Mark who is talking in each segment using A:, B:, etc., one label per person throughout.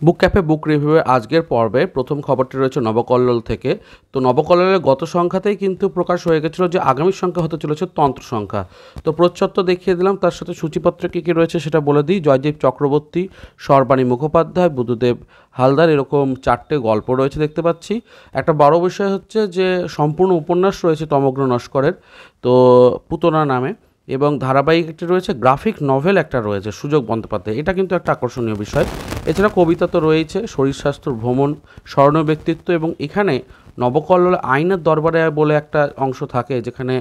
A: বুক cafe বুক রিভিউয়ের আজকের পর্বে প্রথম খবরটি রয়েছে নবকল্লোল থেকে। তো নবকল্লোলের গত সংখ্যাতেই কিন্তু প্রকাশ হয়ে গেছিলো যে আগামী সংখ্যা হতে চলেছে তন্ত্র সংখ্যা। তো প্রচ্ছদ দেখিয়ে দিলাম, তার সাথে সূচিপত্রে কী কী রয়েছে সেটা বলে দিই। জয়দীপ চক্রবর্তী, সর্বাণী মুখোপাধ্যায়, বুদ্ধদেব হালদার, এরকম 4টে গল্প রয়েছে দেখতে পাচ্ছি। একটা বড় বিষয় হচ্ছে যে সম্পূর্ণ উপন্যাস রয়েছে তমগ্ন নস্করের, তো পুতনা নামে, এবং ধারাবাহিক একটি রয়েছে, গ্রাফিক নভেল একটা রয়েছে সুযোগ বন্দ্যোপাধ্যায়, এটা কিন্তু একটা আকর্ষণীয় বিষয়। এছাড়া কবিতা তো রয়েছে, শরীর স্বাস্থ্য, ভ্রমণ, স্মরণীয় ব্যক্তিত্ব, এবং এখানে নবকল্লোল আইনের দরবারে বলে একটা অংশ থাকে যেখানে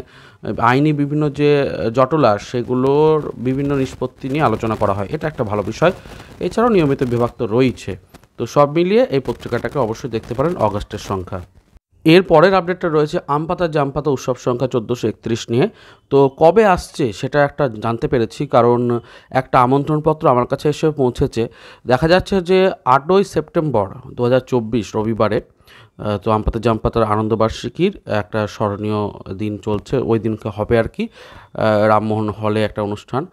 A: আইনি বিভিন্ন যে জটলা সেগুলোর বিভিন্ন নিষ্পত্তি নিয়ে আলোচনা করা হয়, এটা একটা ভালো বিষয়। এছাড়াও নিয়মিত বিভাগ তো রয়েছে। তো সব মিলিয়ে এই পত্রিকাটাকে অবশ্যই দেখতে পারেন অগাস্টের সংখ্যা। এর পরের আপডেটটা রয়েছে আমপাতা জামপাতা উৎসব সংখ্যা 1431 নিয়ে। তো কবে আসছে সেটা একটা জানতে পেরেছি, কারণ একটা আমন্ত্রণপত্র আমার কাছে এসে পৌঁছেছে। দেখা যাচ্ছে যে 8ই সেপ্টেম্বর 2024 রবিবারে, তো আমপাতা জামপাতার আনন্দবার্ষিকীর একটা স্মরণীয় দিন চলছে, ওই দিনকে হবে আর কি রামমোহন হলে একটা অনুষ্ঠান,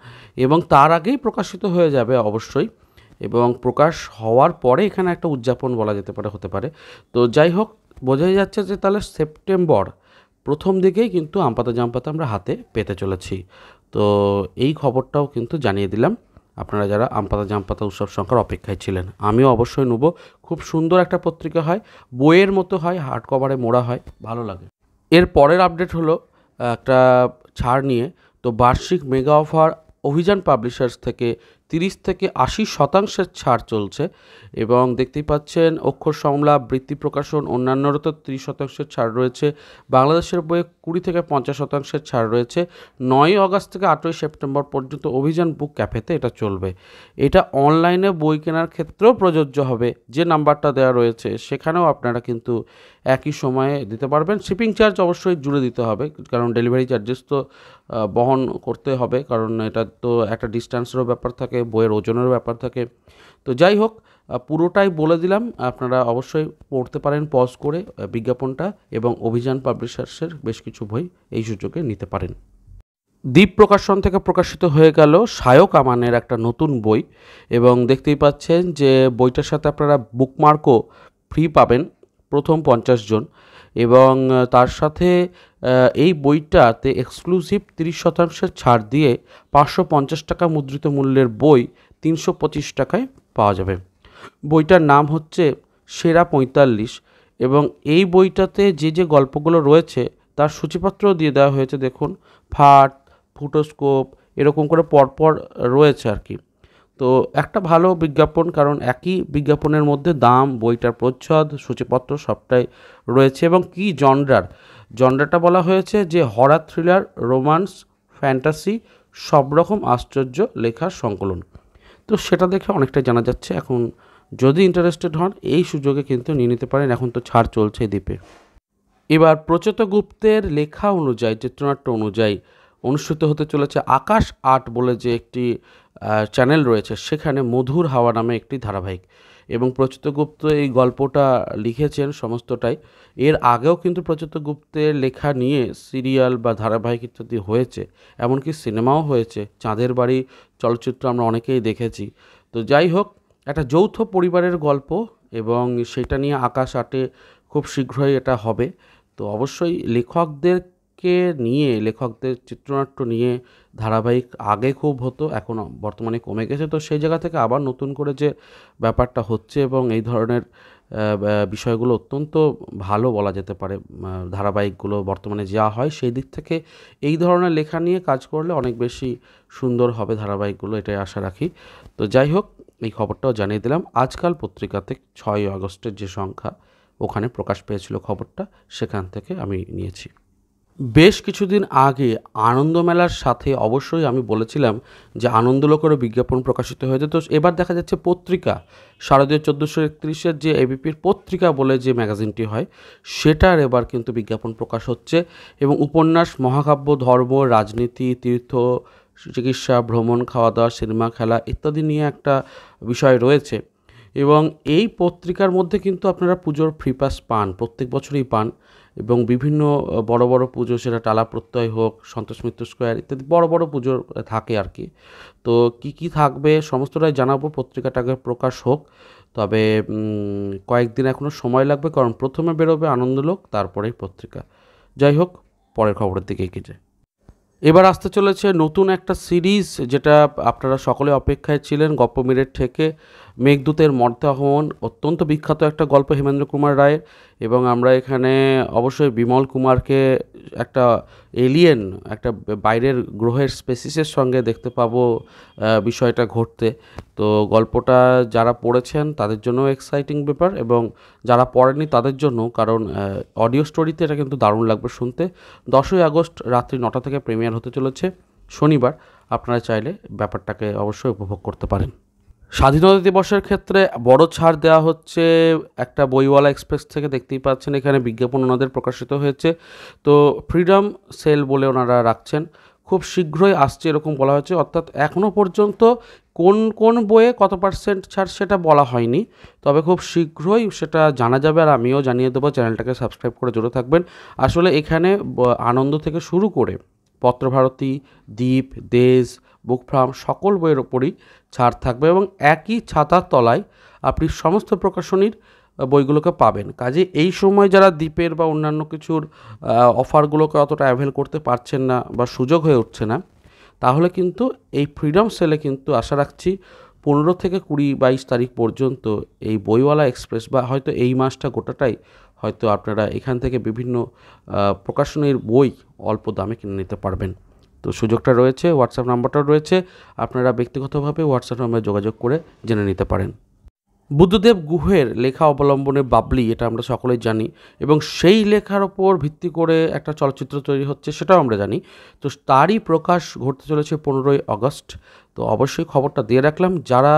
A: এবং তার আগেই প্রকাশিত হয়ে যাবে অবশ্যই, এবং প্রকাশ হওয়ার পরে এখানে একটা উদযাপন বলা যেতে পারে, হতে পারে। তো যাই হোক, বোঝাই যাচ্ছে যে তাহলে সেপ্টেম্বর প্রথম দিকেই কিন্তু আমপাতা জামপাতা আমরা হাতে পেতে চলেছি। তো এই খবরটাও কিন্তু জানিয়ে দিলাম আপনারা যারা আমপাতা জামপাতা উৎসব সংখ্যার অপেক্ষায় ছিলেন। আমিও অবশ্যই নেব। খুব সুন্দর একটা পত্রিকা হয়, বইয়ের মতো হয়, হার্ড কভারে মোড়া হয়, ভালো লাগে। এর পরের আপডেট হলো একটা ছাড় নিয়ে। তো বার্ষিক মেগা অফার অভিযান পাবলিশার্স থেকে 30 থেকে 80% ছাড় চলছে, এবং দেখতেই পাচ্ছেন অক্ষর সংলাপ, বৃত্তি প্রকাশন, অন্যান্যরও তো 30% ছাড় রয়েছে। বাংলাদেশের বইয়ে 20 থেকে 50% ছাড় রয়েছে। 9ই আগস্ট থেকে 8ই সেপ্টেম্বর পর্যন্ত অভিযান বুক ক্যাফেতে এটা চলবে। এটা অনলাইনে বই কেনার ক্ষেত্রেও প্রযোজ্য হবে, যে নাম্বারটা দেওয়া রয়েছে সেখানেও আপনারা কিন্তু একই সময়ে দিতে পারবেন। শিপিং চার্জ অবশ্যই জুড়ে দিতে হবে, কারণ ডেলিভারি চার্জেস তো বহন করতে হবে, কারণ এটা তো একটা ডিস্ট্যান্সেরও ব্যাপার থাকে, বইয়ের ওজনেরও ব্যাপার থাকে। তো যাই হোক, পুরোটাই বলে দিলাম, আপনারা অবশ্যই পড়তে পারেন পজ করে বিজ্ঞাপনটা, এবং অভিযান পাবলিশার্সের বেশ কিছু বই এই সুযোগে নিতে পারেন। দ্বীপ প্রকাশন থেকে প্রকাশিত হয়ে গেল সায়ক আমানের একটা নতুন বই, এবং দেখতেই পাচ্ছেন যে বইটার সাথে আপনারা বুকমার্কও ফ্রি পাবেন প্রথম 50 জন, এবং তার সাথে এই বইটাতে এক্সক্লুসিভ 30% ছাড় দিয়ে 550 টাকা মুদ্রিত মূল্যের বই 325 টাকায় পাওয়া যাবে। বইটার নাম হচ্ছে সেরা 45, এবং এই বইটাতে যে যে গল্পগুলো রয়েছে তার সূচিপত্রও দিয়ে দেওয়া হয়েছে, দেখুন, ফাট, ফুটোস্কোপ, এরকম করে পরপর রয়েছে আর কি। তো একটা ভালো বিজ্ঞাপন, কারণ একই বিজ্ঞাপনের মধ্যে দাম, বইটার প্রচ্ছদ, সূচিপত্র সবটাই রয়েছে, এবং কি জনরাটা বলা হয়েছে যে হরর, থ্রিলার, রোমান্স, ফ্যান্টাসি, সব রকম আশ্চর্য লেখার সংকলন। তো সেটা দেখে অনেকটাই জানা যাচ্ছে। এখন যদি ইন্টারেস্টেড হন এই সুযোগে কিন্তু নিয়ে নিতে পারেন, এখন তো ছাড় চলছে দ্বীপে। এবার প্রচেত গুপ্তের লেখা অনুযায়ী, চিত্রনাট্য অনুযায়ী অনুষ্ঠিত হতে চলেছে আকাশ আর্ট বলে যে একটি চ্যানেল রয়েছে, সেখানে মধুর হাওয়া নামে একটি ধারাবাহিক, এবং প্রচেত গুপ্ত এই গল্পটা লিখেছেন সমস্তটাই। এর আগেও কিন্তু প্রচেত গুপ্তের লেখা নিয়ে সিরিয়াল বা ধারাবাহিক ইত্যাদি হয়েছে, এমনকি সিনেমাও হয়েছে, চাঁদের বাড়ি চলচ্চিত্র আমরা অনেকেই দেখেছি। তো যাই হোক, একটা যৌথ পরিবারের গল্প, এবং সেটা নিয়ে আকাশ আর্টে খুব শীঘ্রই এটা হবে। তো অবশ্যই লেখকদেরকে নিয়ে, লেখকদের চিত্রনাট্য নিয়ে ধারাবাহিক আগে খুব হতো, এখন বর্তমানে কমে গেছে। তো সেই জায়গা থেকে আবার নতুন করে যে ব্যাপারটা হচ্ছে, এবং এই ধরনের বিষয়গুলো অত্যন্ত ভালো বলা যেতে পারে, ধারাবাহিকগুলো বর্তমানে যা হয় সেই দিক থেকে এই ধরনের লেখা নিয়ে কাজ করলে অনেক বেশি সুন্দর হবে ধারাবাহিকগুলো, এটাই আশা রাখি। তো যাই হোক, এই খবরটাও জানিয়ে দিলাম। আজকাল পত্রিকাতে 6ই আগস্টের যে সংখ্যা, ওখানে প্রকাশ পেয়েছিল খবরটা, সেখান থেকে আমি নিয়েছি। বেশ কিছুদিন আগে আনন্দমেলার সাথে অবশ্যই আমি বলেছিলাম যে আনন্দলোকেরও বিজ্ঞাপন প্রকাশিত হয়েছে। তো এবার দেখা যাচ্ছে পত্রিকা, শারদীয় 1431-এর যে এবিপির পত্রিকা বলে যে ম্যাগাজিনটি হয়, সেটার এবার কিন্তু বিজ্ঞাপন প্রকাশ হচ্ছে, এবং উপন্যাস, মহাকাব্য, ধর্ম, রাজনীতি, তীর্থ, চিকিৎসা, ভ্রমণ, খাওয়া দাওয়া, সিনেমা, খেলা ইত্যাদি নিয়ে একটা বিষয় রয়েছে। এবং এই পত্রিকার মধ্যে কিন্তু আপনারা পুজোর ফ্রি পাস পান, প্রত্যেক বছরই পান, এবং বিভিন্ন বড় বড় পুজো, সেটা টালা প্রত্যয় হোক, সন্তোষ মিত্র স্কোয়ার ইত্যাদি বড় বড় পুজো থাকে আর কি। তো কি কি থাকবে সমস্তটাই জানাবো, পত্রিকাটাকে প্রকাশ হোক। তো তবে কয়েকদিন এখনও সময় লাগবে, কারণ প্রথমে বেরোবে আনন্দলোক, তারপরেই পত্রিকা। যাই হোক, পরের খবরের দিকে এগিয়ে যায়। এবার আসতে চলেছে নতুন একটা সিরিজ, যেটা আপনারা সকলে অপেক্ষায় ছিলেন। গল্পমিরের থেকে মেঘদূতের মর্তে আগমন, অত্যন্ত বিখ্যাত একটা গল্প হেমেন্দ্র কুমার রায়ের, এবং আমরা এখানে অবশ্যই বিমল কুমারকে একটা এলিয়েন, একটা বাইরের গ্রহের স্পেসিসের সঙ্গে দেখতে পাবো বিষয়টা ঘটতে। তো গল্পটা যারা পড়েছেন তাদের জন্য এক্সাইটিং ব্যাপার, এবং যারা পড়েনি তাদের জন্য, কারণ অডিও স্টোরিতে এটা কিন্তু দারুণ লাগবে শুনতে। 10ই আগস্ট রাত্রি 9টা থেকে প্রিমিয়ার হতে চলেছে, শনিবার। আপনারা চাইলে ব্যাপারটাকে অবশ্যই উপভোগ করতে পারেন। স্বাধীনতা দিবসের ক্ষেত্রে বড় ছাড় দেওয়া হচ্ছে একটা বইওয়ালা এক্সপ্রেস থেকে, দেখতেই পাচ্ছেন এখানে বিজ্ঞাপন ওনাদের প্রকাশিত হয়েছে। তো ফ্রিডম সেল বলে ওনারা রাখছেন, খুব শীঘ্রই আসছে এরকম বলা হয়েছে। অর্থাৎ এখনও পর্যন্ত কোন কোন বইয়ে কত পার্সেন্ট ছাড় সেটা বলা হয়নি, তবে খুব শীঘ্রই সেটা জানা যাবে, আর আমিও জানিয়ে দেবো। চ্যানেলটাকে সাবস্ক্রাইব করে জুড়ে থাকবেন। আসলে এখানে আনন্দ থেকে শুরু করে পত্রভারতী, দ্বীপ, দেশ, বুক ফার্ম সকল বইয়ের ওপরই ছাড় থাকবে, এবং একই ছাতার তলায় আপনি সমস্ত প্রকাশনীর বইগুলোকে পাবেন। কাজে এই সময় যারা দ্বীপের বা অন্যান্য কিছুর অফারগুলোকে অতটা অ্যাভেল করতে পারছেন না বা সুযোগ হয়ে উঠছে না, তাহলে কিন্তু এই ফ্রিডম সেলে কিন্তু আশা রাখছি 15 থেকে 20-22 তারিখ পর্যন্ত এই বইওয়ালা এক্সপ্রেস, বা হয়তো এই মাসটা গোটাটাই হয়তো আপনারা এখান থেকে বিভিন্ন প্রকাশনীর বই অল্প দামে কিনে নিতে পারবেন। তো সুযোগটা রয়েছে, হোয়াটসঅ্যাপ নাম্বারটাও রয়েছে, আপনারা ব্যক্তিগতভাবে হোয়াটসঅ্যাপ নাম্বারে যোগাযোগ করে জেনে নিতে পারেন। বুদ্ধদেব গুহের লেখা অবলম্বনে বাবলি, এটা আমরা সকলেই জানি, এবং সেই লেখার ওপর ভিত্তি করে একটা চলচ্চিত্র তৈরি হচ্ছে, সেটাও আমরা জানি। তো তারই প্রকাশ ঘটতে চলেছে 15ই আগস্ট। তো অবশ্যই খবরটা দিয়ে রাখলাম, যারা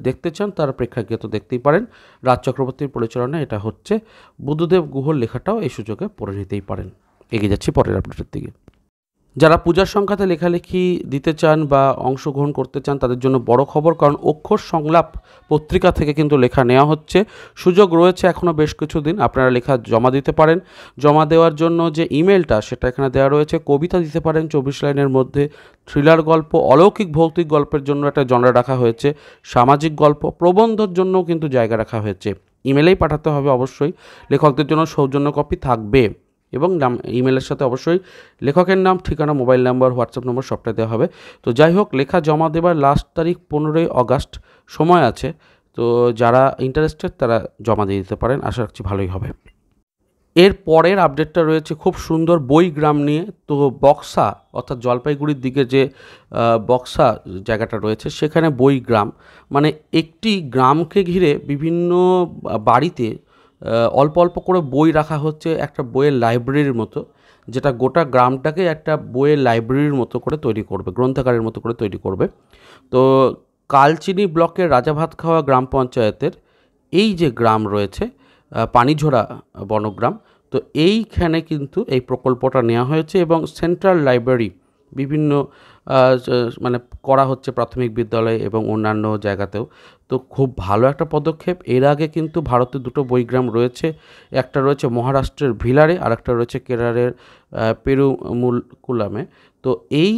A: দেখতে চান তারা প্রেক্ষাগৃহে তো দেখতেই পারেন। রাজ চক্রবর্তীর পরিচালনায় এটা হচ্ছে। বুদ্ধদেব গুহর লেখাটাও এই সুযোগে পড়ে নিতেই পারেন। এগিয়ে যাচ্ছি পরের আপডেটের দিকে। যারা পূজার সংখ্যাতে লেখালেখি দিতে চান বা অংশগ্রহণ করতে চান তাদের জন্য বড় খবর, কারণ অক্ষর সংলাপ পত্রিকা থেকে কিন্তু লেখা নেওয়া হচ্ছে। সুযোগ রয়েছে এখনও বেশ কিছুদিন, আপনারা লেখা জমা দিতে পারেন। জমা দেওয়ার জন্য যে ইমেলটা সেটা এখানে দেওয়া রয়েছে। কবিতা দিতে পারেন 24 লাইনের মধ্যে, থ্রিলার গল্প, অলৌকিক ভৌতিক গল্পের জন্য একটা জনরা রাখা হয়েছে, সামাজিক গল্প, প্রবন্ধর জন্যও কিন্তু জায়গা রাখা হয়েছে। ইমেলেই পাঠাতে হবে অবশ্যই। লেখকদের জন্য সৌজন্য কপি থাকবে, এবং ইমেলের সাথে অবশ্যই লেখকের নাম, ঠিকানা, মোবাইল নাম্বার, হোয়াটসঅ্যাপ নম্বর সবটা দেওয়া হবে। তো যাই হোক, লেখা জমা দেবার লাস্ট তারিখ 15ই আগস্ট, সময় আছে। তো যারা ইন্টারেস্টেড তারা জমা দিয়ে দিতে পারেন, আশা রাখছি ভালোই হবে। এর পরের আপডেটটা রয়েছে খুব সুন্দর বইগ্রাম নিয়ে। তো বক্সা, অর্থাৎ জলপাইগুড়ির দিকে যে বক্সা জায়গাটা রয়েছে, সেখানে বইগ্রাম, মানে একটি গ্রামকে ঘিরে বিভিন্ন বাড়িতে অল্প অল্প করে বই রাখা হচ্ছে, একটা বইয়ের লাইব্রেরির মতো, যেটা গোটা গ্রামটাকে একটা বইয়ের লাইব্রেরির মতো করে তৈরি করবে, গ্রন্থাগারের মতো করে তৈরি করবে। তো কালচিনি ব্লকের রাজাভাতখাওয়া গ্রাম পঞ্চায়েতের এই যে গ্রাম রয়েছে, পানিঝোড়া বনগ্রাম, তো এইখানে কিন্তু এই প্রকল্পটা নেওয়া হয়েছে, এবং সেন্ট্রাল লাইব্রেরি বিভিন্ন মানে করা হচ্ছে প্রাথমিক বিদ্যালয় এবং অন্যান্য জায়গাতেও। তো খুব ভালো একটা পদক্ষেপ। এর আগে কিন্তু ভারতে দুটো বইগ্রাম রয়েছে, একটা রয়েছে মহারাষ্ট্রের ভিলারে, আর একটা রয়েছে কেরলের পেরুমুলকুলামে। তো এই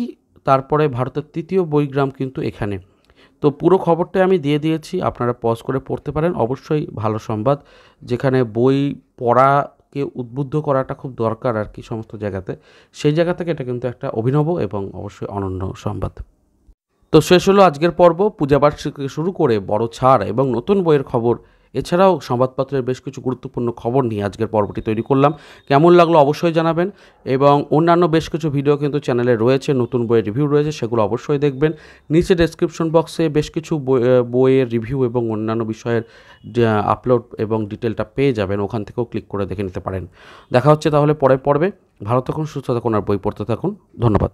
A: তারপরে ভারতের তৃতীয় বইগ্রাম কিন্তু এখানে। তো পুরো খবরটা আমি দিয়ে দিয়েছি, আপনারা পজ করে পড়তে পারেন। অবশ্যই ভালো সংবাদ, যেখানে বই পড়াকে উদ্বুদ্ধ করাটা খুব দরকার আর কি সমস্ত জায়গাতে, সেই জায়গা থেকে এটা কিন্তু একটা অভিনব এবং অবশ্যই অনন্য সংবাদ। তো শেষ হলো আজকের পর্ব। পূজাবার্ষিকী থেকে শুরু করে বড় ছাড় এবং নতুন বইয়ের খবর, এছাড়াও সংবাদপত্রের বেশ কিছু গুরুত্বপূর্ণ খবর নিয়ে আজকের পর্বটি তৈরি করলাম। কেমন লাগলো অবশ্যই জানাবেন, এবং অন্যান্য বেশ কিছু ভিডিও কিন্তু চ্যানেলে রয়েছে, নতুন বইয়ের রিভিউ রয়েছে, সেগুলো অবশ্যই দেখবেন। নিচে ডেসক্রিপশন বক্সে বেশ কিছু বইয়ের রিভিউ এবং অন্যান্য বিষয়ের আপলোড এবং ডিটেলটা পেয়ে যাবেন, ওখান থেকেও ক্লিক করে দেখে নিতে পারেন। দেখা হচ্ছে তাহলে পরের পর্বে। ভালো থাকুন, সুস্থ থাকুন, আর বই পড়তে থাকুন। ধন্যবাদ।